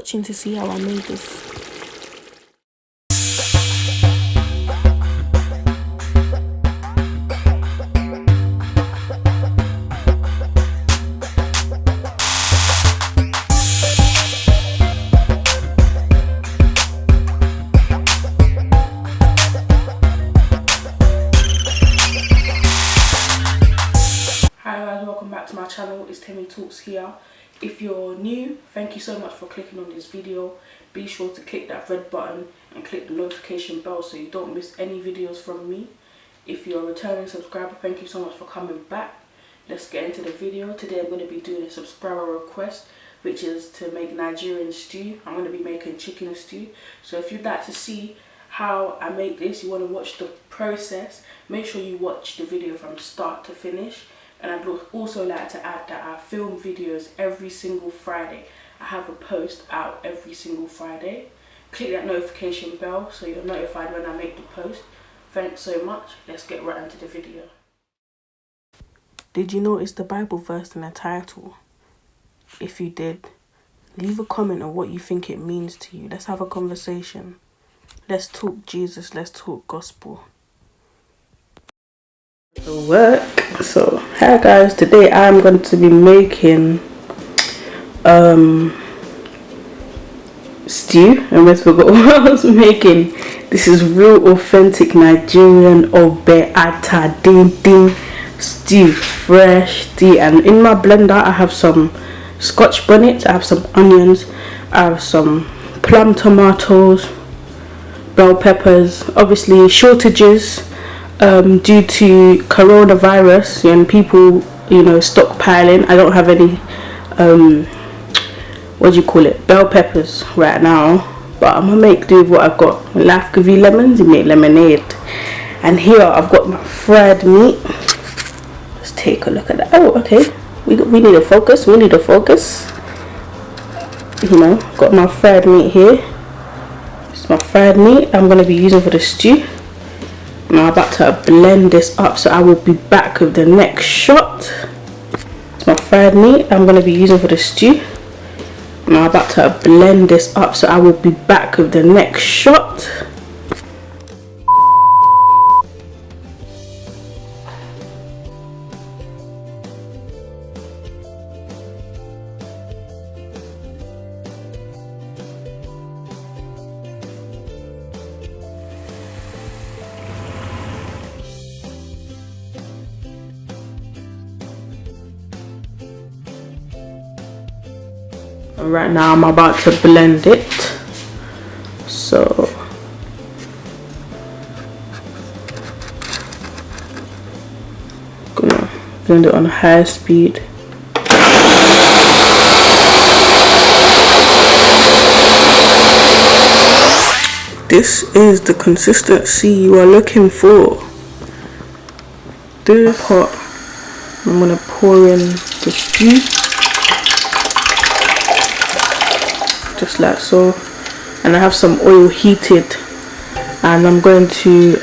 Watching to see how I made this. Hi guys, welcome back to my channel. It's Temitalkz here. If you're new, thank you so much for clicking on this video. Be sure to click that red button and click the notification bell so you don't miss any videos from me. If you're a returning subscriber, thank you so much for coming back. Let's get into the video. Today I'm going to be doing a subscriber request, which is to make Nigerian stew. I'm going to be making chicken stew. So if you'd like to see how I make this, you want to watch the process, make sure you watch the video from start to finish. And I'd also like to add that I film videos every single Friday. I have a post out every single Friday. Click that notification bell so you're notified when I make the post. Thanks so much. Let's get right into the video. Did you notice the Bible verse in the title? If you did, leave a comment on what you think it means to you. Let's have a conversation. Let's talk Jesus. Let's talk gospel. Work. So hi guys, today I'm going to be making stew. I almost forgot what I was making. This is real authentic Nigerian obe ata ding ding stew, fresh tea. And in my blender I have some scotch bonnet, I have some onions, I have some plum tomatoes, bell peppers, obviously shortages due to coronavirus and people, stockpiling. I don't have any bell peppers right now, but I'm gonna make do with what I've got. When life give you lemons, you make lemonade. And here I've got my fried meat. Let's take a look at that. Oh, okay, we need a focus. Got my fried meat here. It's my fried meat I'm gonna be using for the stew. I'm about to blend this up, so I will be back with the next shot. It's my fried meat I'm going to be using for the stew. I'm about to blend this up, so I will be back with the next shot. Right now I'm about to blend it, so gonna blend it on high speed. This is the consistency you are looking for. This pot, I'm gonna pour in the stew. Just like so, and I have some oil heated, and I'm going to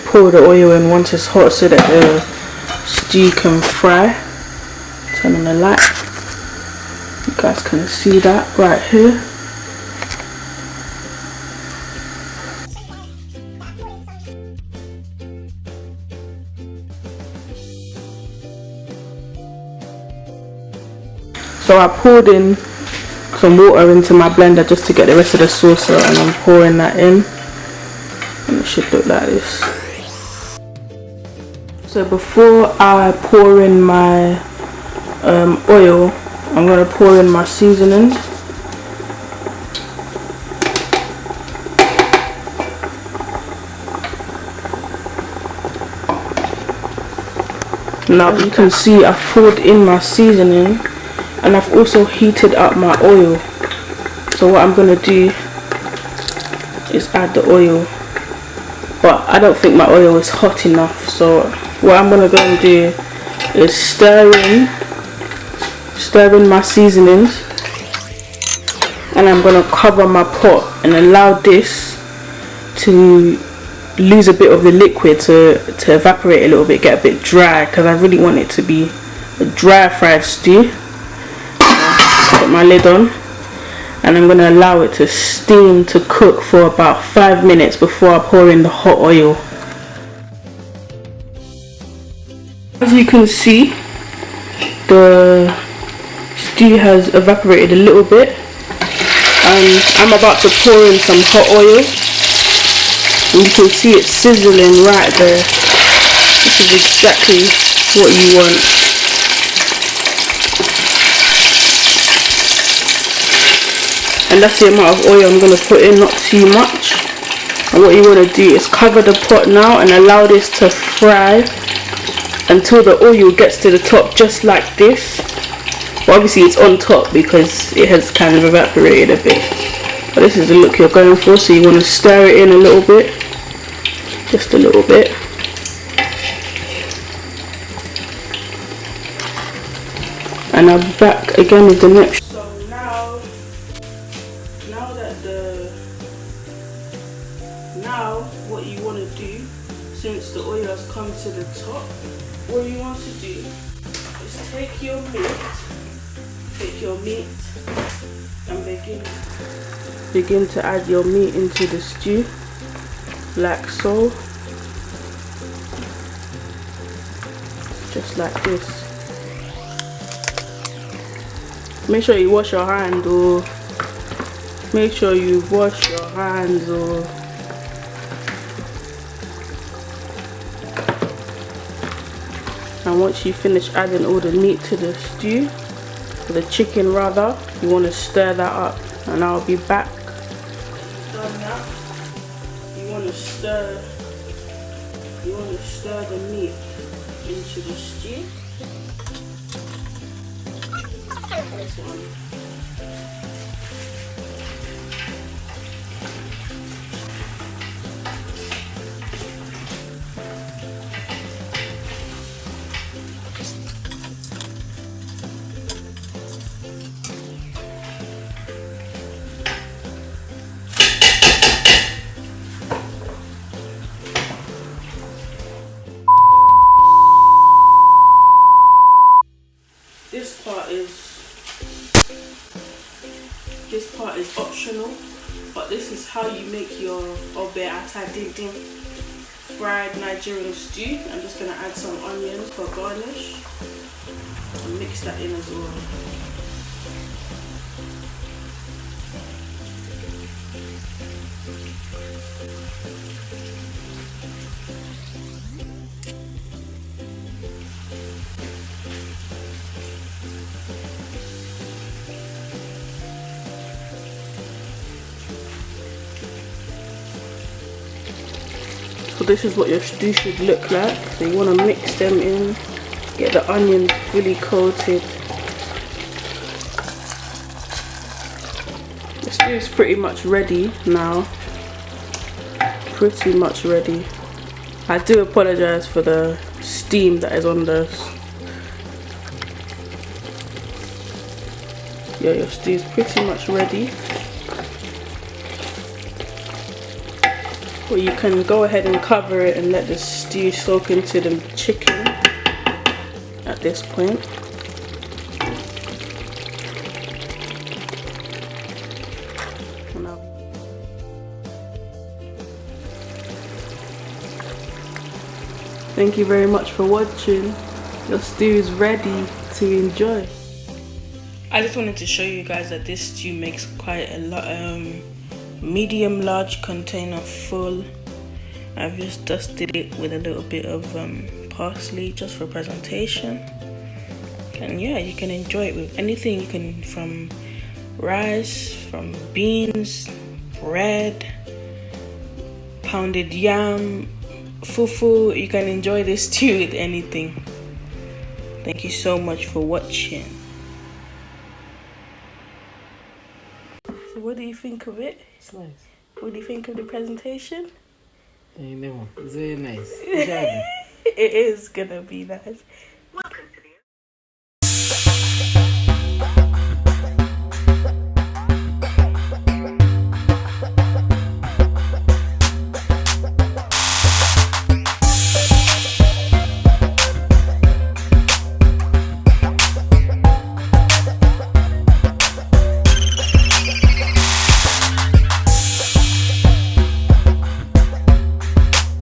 pour the oil in once it's hot so that the stew can fry. Turn on the light, you guys can see that right here. So I poured in some water into my blender just to get the rest of the sauce out, and I'm pouring that in, and it should look like this. So before I pour in my oil, I'm going to pour in my seasonings. Now you can see I've poured in my seasoning, and I've also heated up my oil. So what I'm going to do is add the oil, but I don't think my oil is hot enough. So what I'm going to go and do is stir in my seasonings, and I'm going to cover my pot and allow this to lose a bit of the liquid, to evaporate a little bit, get a bit dry, because I really want it to be a dry fried stew. put my lid on, and I'm going to allow it to steam to cook for about 5 minutes before I pour in the hot oil. As you can see, the stew has evaporated a little bit, and I'm about to pour in some hot oil, and you can see it sizzling right there. This is exactly what you want. And that's the amount of oil I'm going to put in, not too much. And what you want to do is cover the pot now and allow this to fry until the oil gets to the top, just like this. But obviously it's on top because it has kind of evaporated a bit. But this is the look you're going for, so you want to stir it in a little bit. Just a little bit. And I'm back again with the next. So now what you want to do, since the oil has come to the top, what you want to do is take your meat and begin to add your meat into the stew, like so, just like this. Make sure you wash your hand, or make sure you wash your hands, or and once you finish adding all the meat to the stew, or the chicken rather, you want to stir that up, and I'll be back. Done that. You want to stir the meat into the stew. This one. This part is optional, but this is how you make your obe ata dindin fried Nigerian stew. I'm just gonna add some onions for garnish and mix that in as well. So this is what your stew should look like. So you want to mix them in, get the onions fully coated. The stew is pretty much ready now. Pretty much ready. I do apologize for the steam that is on this. Yeah, your stew is pretty much ready. Or you can go ahead and cover it and let the stew soak into the chicken at this point. Thank you very much for watching. Your stew is ready to enjoy. I just wanted to show you guys that this stew makes quite a lot. Medium large container full. I've just dusted it with a little bit of parsley just for presentation, and yeah, you can enjoy it with anything. You can, from rice, from beans, bread, pounded yam, fufu. You can enjoy this stew with anything. Thank you so much for watching. So what do you think of it? It's nice. What do you think of the presentation? It's very nice. It is gonna be nice.